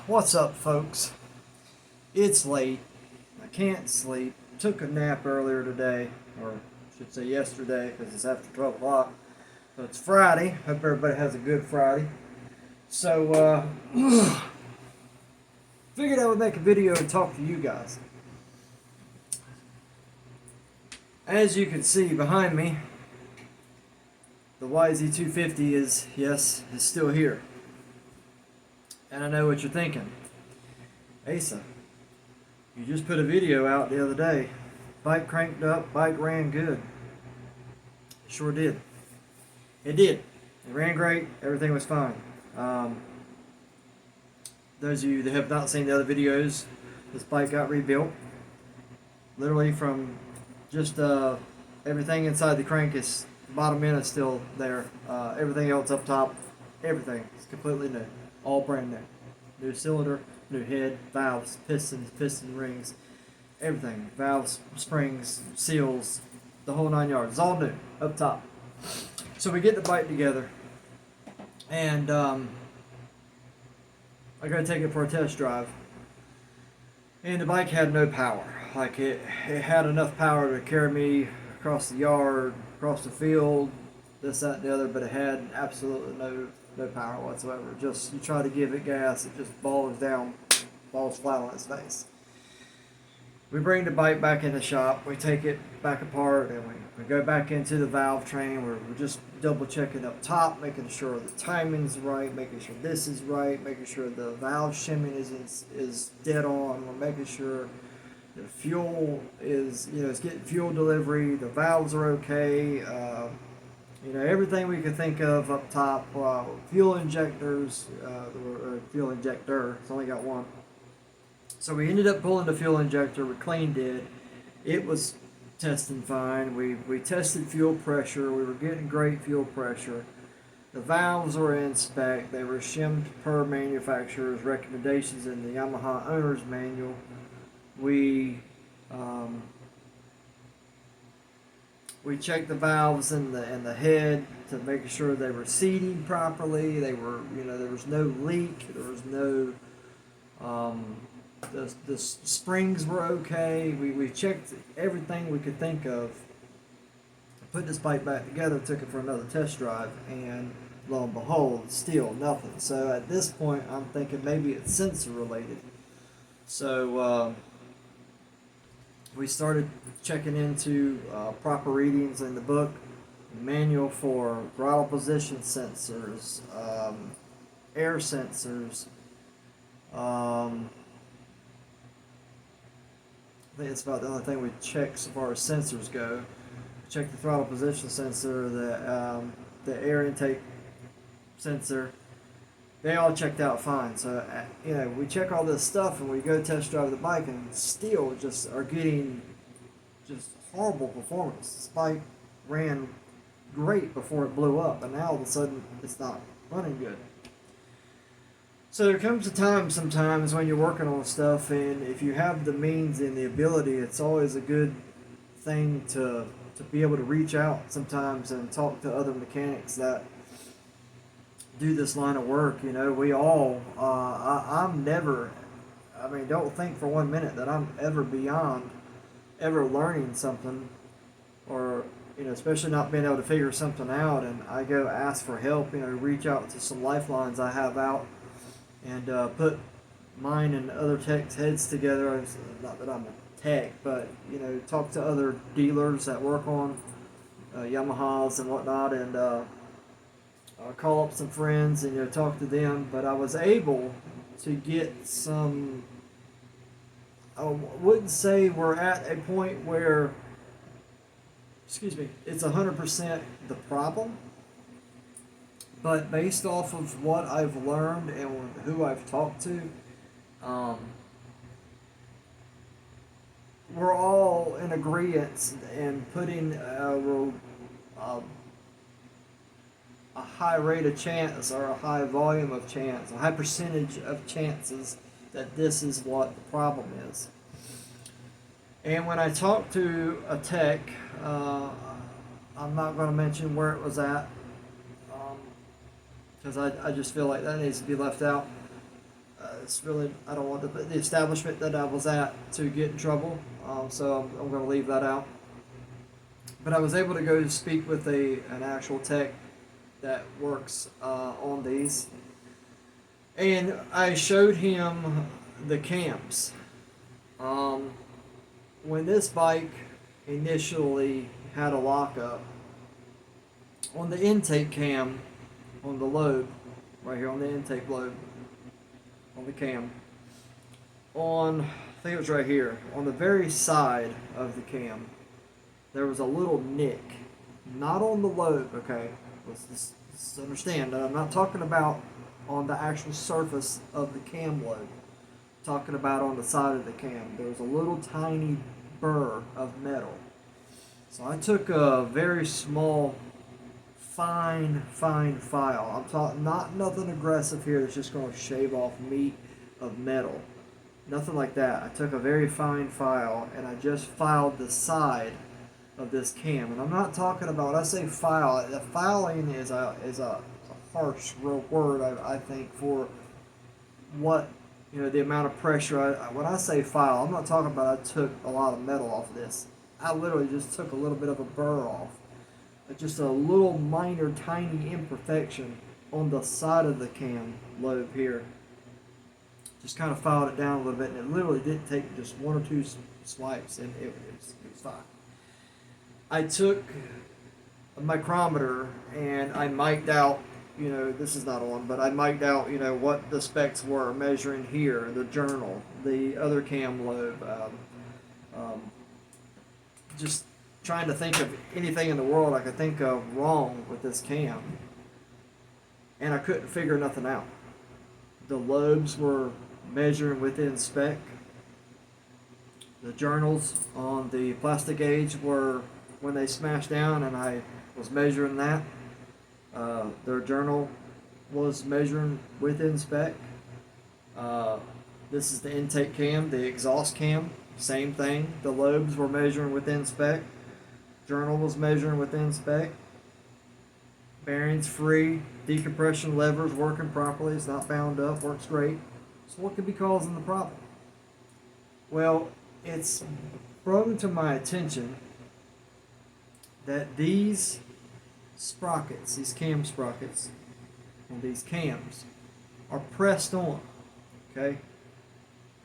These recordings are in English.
What's up, folks? It's late. I can't sleep. Took a nap earlier today, or I should say yesterday, because it's after 12 o'clock. So it's Friday. Hope everybody has a good Friday. So, figured I would make a video and talk to you guys. As you can see behind me, the Yz250 is still here. And I know what you're thinking. Asa, you just put a video out the other day. Bike cranked up, bike ran good. Sure did. It did. It ran great. Everything was fine. Those of you that have not seen the other videos, this bike got rebuilt. Literally from just everything inside the crank is, the bottom end is still there. Everything else up top, everything is completely new. All brand new. New cylinder, new head, valves, pistons, piston rings, everything. Valves, springs, seals, the whole 9 yards. It's all new, up top. So we get the bike together, and I gotta take it for a test drive. And the bike had no power. Like it had enough power to carry me across the yard, across the field, this, that, and the other, but it had absolutely no power whatsoever. Just, you try to give it gas, it just balls down, falls flat on its face. We bring the bike back in the shop, we take it back apart, and we go back into the valve train. We're just double checking up top, making sure the timing's right, making sure this is right, making sure the valve shimming is dead on. We're making sure the fuel is, it's getting fuel delivery, the valves are okay. Everything we could think of up top. Fuel injectors, or fuel injector, it's only got one. So we ended up pulling the fuel injector, we cleaned it. It was testing fine. We tested fuel pressure, we were getting great fuel pressure. The valves were in spec, they were shimmed per manufacturer's recommendations in the Yamaha owner's manual. We checked the valves and the head to make sure they were seating properly. They were, there was no leak. There was no, the springs were okay. We checked everything we could think of. Put this bike back together, took it for another test drive, and lo and behold, still nothing. So at this point, I'm thinking maybe it's sensor related. So, we started checking into proper readings in the book, manual for throttle position sensors, air sensors. I think it's about the only thing we check so far as sensors go. Check the throttle position sensor, the air intake sensor. They all checked out fine. So, we check all this stuff and we go test drive the bike and still just are getting just horrible performance. This bike ran great before it blew up, and now all of a sudden it's not running good. So there comes a time sometimes when you're working on stuff, and if you have the means and the ability, it's always a good thing to be able to reach out sometimes and talk to other mechanics that do this line of work. We all, I'm never, don't think for 1 minute that I'm ever beyond ever learning something, or, especially not being able to figure something out, and I go ask for help, reach out to some lifelines I have out, and put mine and other techs' heads together. Not that I'm a tech, but, talk to other dealers that work on Yamahas and whatnot, and call up some friends and talk to them. But I was able to get some, I wouldn't say we're at a point where, it's 100% the problem, but based off of what I've learned and who I've talked to, we're all in agreement in putting a high rate of chance, or a high volume of chance, a high percentage of chances that this is what the problem is. And when I talked to a tech, I'm not going to mention where it was at, because I just feel like that needs to be left out. It's really, I don't want the establishment that I was at to get in trouble, so I'm going to leave that out. But I was able to go speak with an actual tech that works on these, and I showed him the cams. Um, when this bike initially had a lockup on the intake cam, on the lobe, right here on the intake lobe, on the cam, I think it was right here, on the very side of the cam, there was a little nick. Not on the lobe, okay? Let's understand that I'm not talking about on the actual surface of the cam lobe. I'm talking about on the side of the cam. There was a little tiny burr of metal. So I took a very small, fine file. I'm talking not nothing aggressive here that's just going to shave off meat of metal. Nothing like that. I took a very fine file and I just filed the side of this cam. And I'm not talking about, when I say file, the filing is a harsh word, I think, for what, the amount of pressure. When I say file, I'm not talking about I took a lot of metal off of this. I literally just took a little bit of a burr off. Just a little minor, tiny imperfection on the side of the cam lobe here. Just kind of filed it down a little bit, and it literally did take just one or two swipes, and it was fine. I took a micrometer and I mic'd out, this is not on, but I mic'd out, what the specs were, measuring here, the journal, the other cam lobe, just trying to think of anything in the world I could think of wrong with this cam, and I couldn't figure nothing out. The lobes were measuring within spec. The journals on the plastic gauge were, when they smashed down and I was measuring that, their journal was measuring within spec. This is the intake cam, the exhaust cam, same thing. The lobes were measuring within spec. Journal was measuring within spec. Bearings free. Decompression levers working properly. It's not bound up. Works great. So what could be causing the problem? Well, it's brought to my attention that these sprockets, these cam sprockets on these cams, are pressed on. Okay?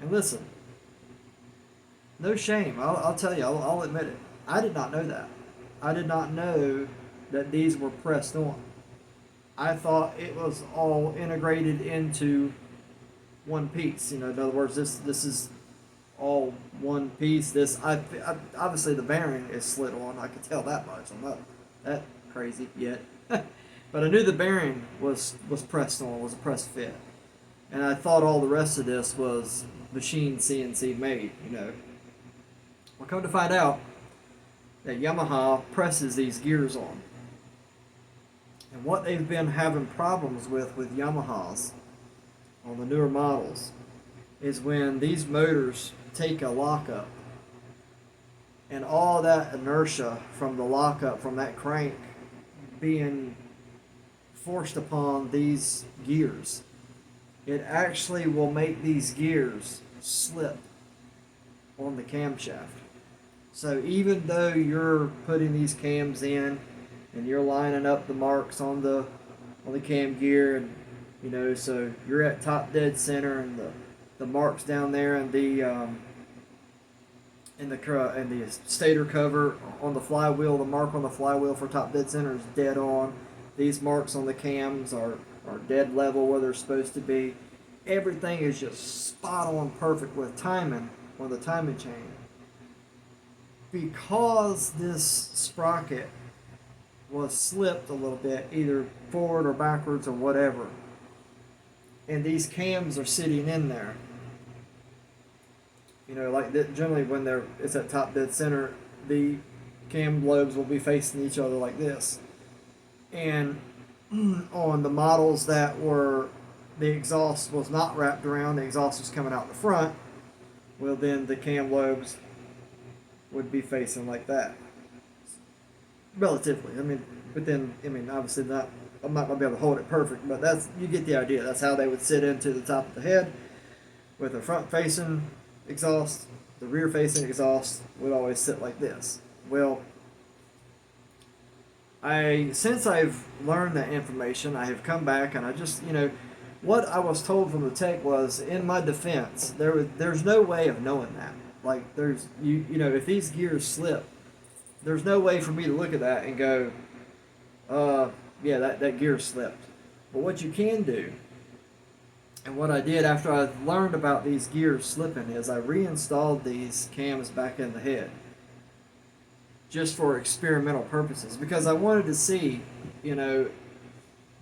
And listen, no shame. I'll tell you, I'll admit it. I did not know that. I did not know that these were pressed on. I thought it was all integrated into one piece. In other words, this is all one piece. I obviously the bearing is slid on. I could tell that much. I'm not that crazy yet, but I knew the bearing was pressed on. Was a press fit, and I thought all the rest of this was machine CNC made. Well, come to find out that Yamaha presses these gears on. And what they've been having problems with Yamahas on the newer models is when these motors take a lockup, and all that inertia from the lockup, from that crank being forced upon these gears, it actually will make these gears slip on the camshaft. So even though you're putting these cams in and you're lining up the marks on the cam gear, and so you're at top dead center, and the marks down there, and the stator cover on the flywheel, the mark on the flywheel for top dead center is dead on. These marks on the cams are dead level where they're supposed to be. Everything is just spot on perfect with timing on the timing chain. Because this sprocket was slipped a little bit, either forward or backwards or whatever, and these cams are sitting in there, like that, generally when it's at top dead center, the cam lobes will be facing each other like this. And on the models that were, the exhaust was not wrapped around, the exhaust was coming out the front, well then the cam lobes would be facing like that. Relatively. But then, obviously I'm not going to be able to hold it perfect, but you get the idea. That's how they would sit into the top of the head. with a front facing exhaust, the rear facing exhaust would always sit like this. Well, since I've learned that information, I have come back and I just, what I was told from the tech was, in my defense, there's no way of knowing that. Like, there's if these gears slip, there's no way for me to look at that and go, yeah, that gear slipped. But what you can do, and what I did after I learned about these gears slipping, is I reinstalled these cams back in the head, just for experimental purposes, because I wanted to see,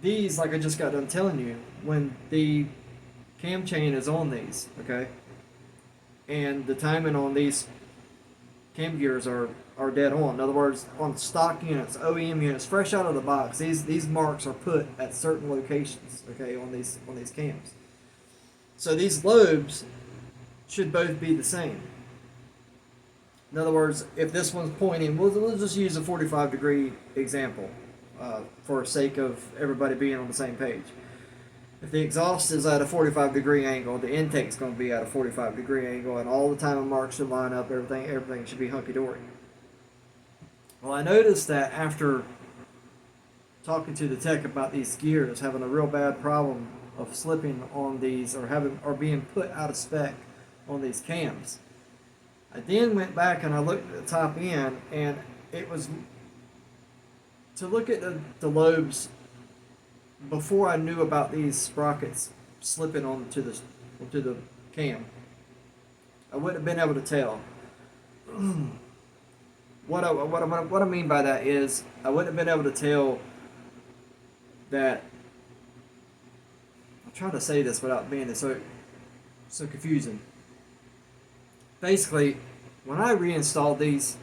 these, like I just got done telling you, when the cam chain is on these, okay, and the timing on these cam gears are dead on. In other words, on stock units, OEM units, fresh out of the box, these marks are put at certain locations, okay, on these cams. So these lobes should both be the same. In other words, if this one's pointing, we'll just use a 45-degree example for sake of everybody being on the same page. If the exhaust is at a 45-degree angle, the intake's going to be at a 45-degree angle, and all the timing marks should line up. Everything should be hunky-dory. Well, I noticed that after talking to the tech about these gears having a real bad problem of slipping on these, or being put out of spec on these cams, I then went back and I looked at the top end, and it was to look at the lobes before I knew about these sprockets slipping onto the cam. I wouldn't have been able to tell. What I mean by that is, I wouldn't have been able to tell that. I'm trying to say this without being so confusing. Basically, when I reinstalled these,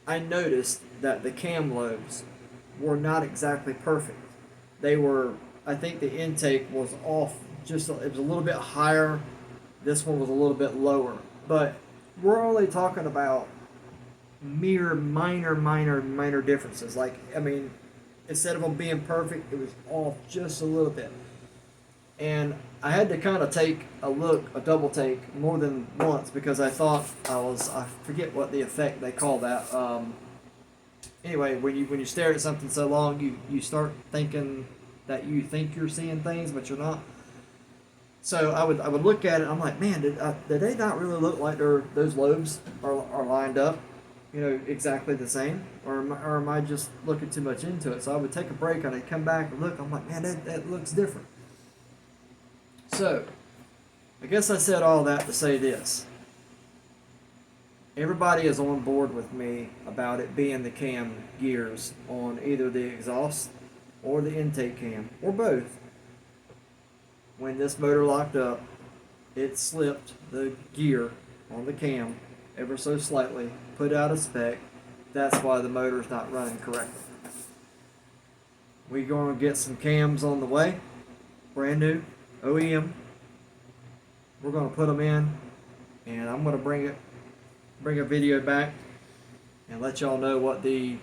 I noticed that the cam lobes were not exactly perfect. They were, I think the intake was off, it was a little bit higher. This one was a little bit lower. But we're only talking about mere minor differences. Like, I mean, instead of them being perfect, it was off just a little bit. And I had to kind of take a double take more than once, because I thought I forget what the effect they call that. Anyway, when you stare at something so long, you start thinking that you think you're seeing things, but you're not. So I would look at it, and I'm like, man, did they not really look like those lobes are lined up, exactly the same, or am I just looking too much into it? So I would take a break and I'd come back and look. I'm like, man, that looks different. So, I guess I said all that to say this. Everybody is on board with me about it being the cam gears on either the exhaust or the intake cam, or both. When this motor locked up, it slipped the gear on the cam ever so slightly, put out of spec. That's why the motor's not running correctly. We're going to get some cams on the way, brand new, OEM. We're going to put them in, and I'm going to bring a video back and let y'all know what the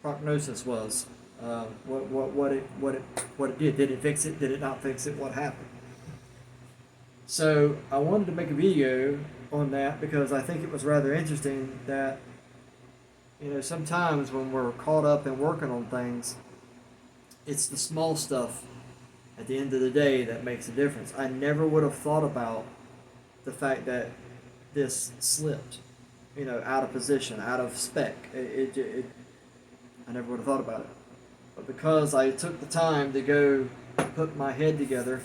prognosis was. What it did. Did it fix it? Did it not fix it? What happened? So I wanted to make a video on that because I think it was rather interesting that, sometimes when we're caught up in working on things, it's the small stuff at the end of the day that makes a difference. I never would have thought about the fact that this slipped, out of position, out of spec. I never would have thought about it. But because I took the time to go put my head together,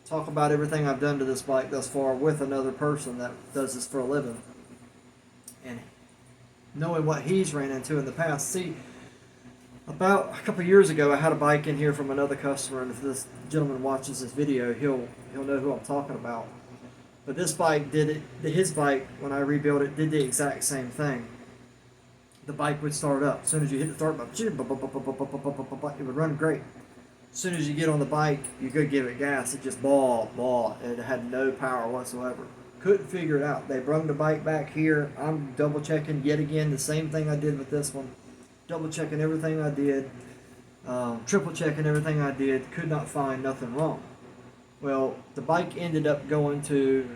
talk about everything I've done to this bike thus far with another person that does this for a living, and knowing what he's ran into in the past. See, about a couple years ago, I had a bike in here from another customer, and if this gentleman watches this video, he'll know who I'm talking about. But this bike his bike, when I rebuilt it, did the exact same thing. The bike would start up. As soon as you hit the start button, it would run great. As soon as you get on the bike, you could give it gas, it just ball. It had no power whatsoever. Couldn't figure it out. They brought the bike back here. I'm double checking yet again the same thing I did with this one. Double checking everything I did. Triple checking everything I did. Could not find nothing wrong. Well, the bike ended up going to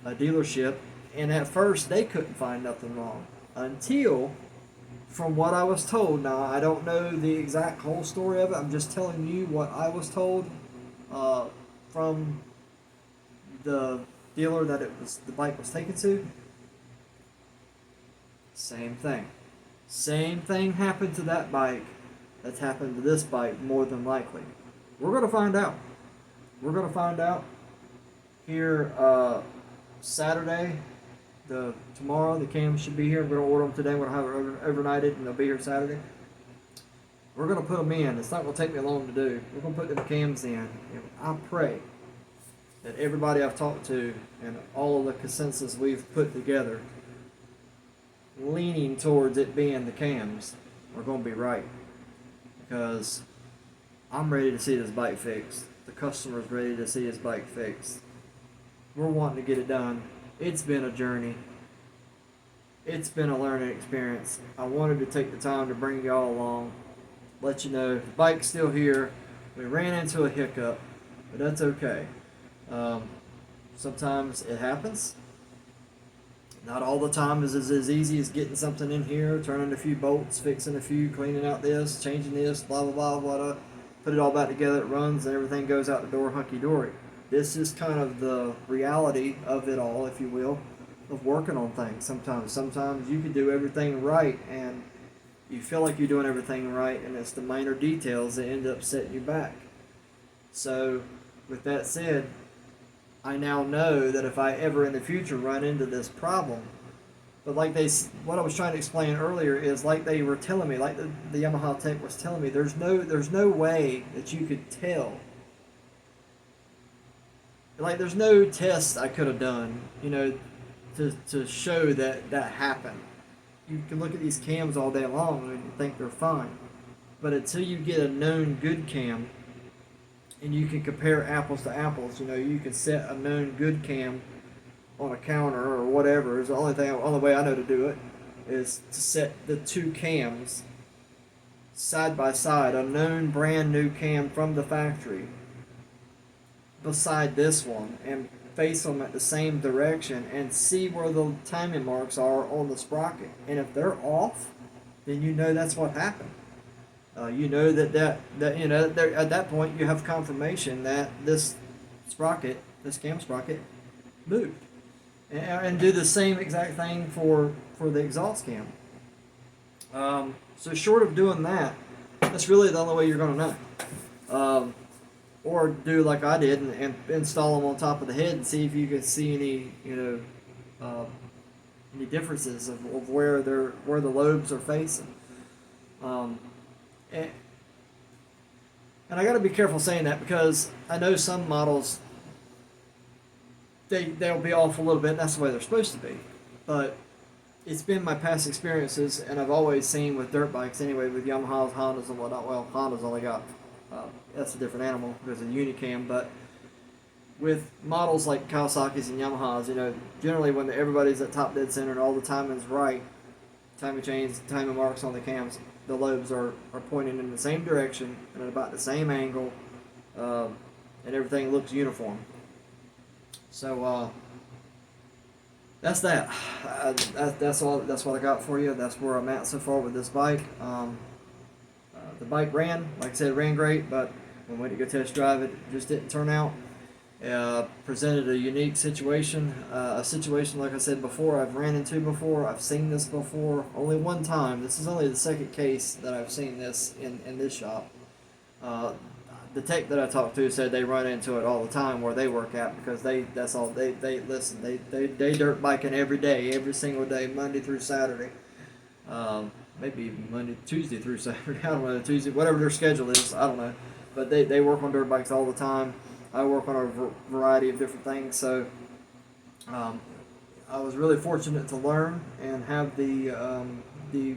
a dealership, and at first they couldn't find nothing wrong until, from what I was told, now I don't know the exact whole story of it, I'm just telling you what I was told from the dealer that the bike was taken to. Same thing. Same thing happened to that bike that's happened to this bike, more than likely. We're going to find out. We're going to find out here Saturday. Tomorrow the cams should be here. We're going to order them today. We're going to have it overnighted, and they'll be here Saturday. We're going to put them in. It's not going to take me long to do. We're going to put them cams in. And I pray that everybody I've talked to and all of the consensus we've put together, leaning towards it being the cams, are going to be right. Because I'm ready to see this bike fixed. The customer's ready to see his bike fixed. We're wanting to get it done. It's been a journey. It's been a learning experience. I wanted to take the time to bring y'all along, let you know the bike's still here. We ran into a hiccup, but that's okay. Sometimes it happens. Not all the time is as easy as getting something in here, turning a few bolts, fixing a few, cleaning out this, changing this, blah, blah, blah, blah. Put it all back together, it runs, and everything goes out the door hunky-dory. This is kind of the reality of it all, if you will, of working on things sometimes. Sometimes you can do everything right, and you feel like you're doing everything right, and it's the minor details that end up setting you back. So, with that said, I now know that if I ever in the future run into this problem, but like what I was trying to explain earlier is like they were telling me, like the Yamaha tech was telling me, there's no way that you could tell. Like there's no test I could have done, to show that happened. You can look at these cams all day long and think they're fine, but until you get a known good cam, and you can compare apples to apples, you can set a known good cam on a counter or whatever. Is the only way I know to do it is to set the two cams side by side, a known brand new cam from the factory beside this one, and face them at the same direction and see where the timing marks are on the sprocket. And if they're off, then that's what happened. That at that point you have confirmation that this cam sprocket, moved. And do the same exact thing for the exhaust cam. So short of doing that, that's really the only way you're going to know. Or do like I did and install them on top of the head and see if you can see any differences of where the lobes are facing. And I got to be careful saying that because I know some models they'll be off a little bit, and that's the way they're supposed to be. But it's been my past experiences, and I've always seen with dirt bikes anyway, with Yamahas, Hondas, and whatnot. Well, Honda's only got that's a different animal because of Unicam, but with models like Kawasaki's and Yamahas, generally when everybody's at top dead center and all the timing's right, timing chains, timing marks on the cams, the lobes are pointing in the same direction and at about the same angle, and everything looks uniform. So that's that. That's all. That's what I got for you. That's where I'm at so far with this bike. The bike ran, like I said, ran great, but when we went to go test drive it, it just didn't turn out. Presented a unique situation, a situation like I said before, I've ran into before, I've seen this before, only one time. This is only the second case that I've seen this in this shop. The tech that I talked to said they run into it all the time where they work at because they dirt biking every day, every single day, Monday through Saturday. Maybe even Tuesday through Saturday, I don't know, Tuesday, whatever their schedule is, I don't know. But they work on dirt bikes all the time. I work on a variety of different things, so I was really fortunate to learn and have the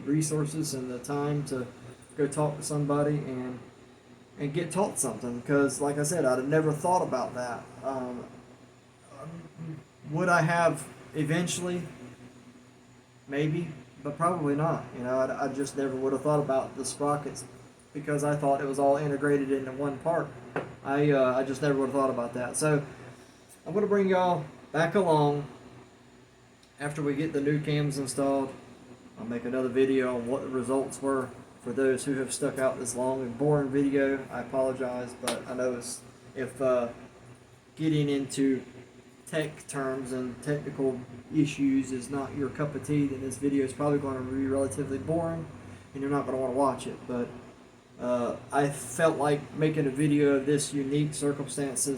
resources and the time to go talk to somebody and get taught something, because like I said, I'd have never thought about that. Would I have eventually? Maybe, but probably not. I just never would have thought about the sprockets because I thought it was all integrated into one part. I just never would have thought about that. So I'm going to bring y'all back along after we get the new cams installed. I'll make another video on what the results were. For those who have stuck out this long and boring video, I apologize, but I know if getting into tech terms and technical issues is not your cup of tea, then this video is probably going to be relatively boring and you're not going to want to watch it. But I felt like making a video of this unique circumstance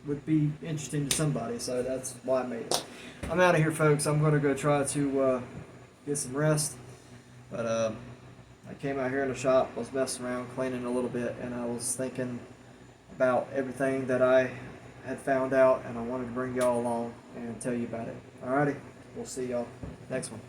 would be interesting to somebody, so that's why I made it. I'm out of here, folks. I'm going to go try to get some rest, but I came out here in the shop, was messing around, cleaning a little bit, and I was thinking about everything that I had found out, and I wanted to bring y'all along and tell you about it. Alrighty, we'll see y'all next one.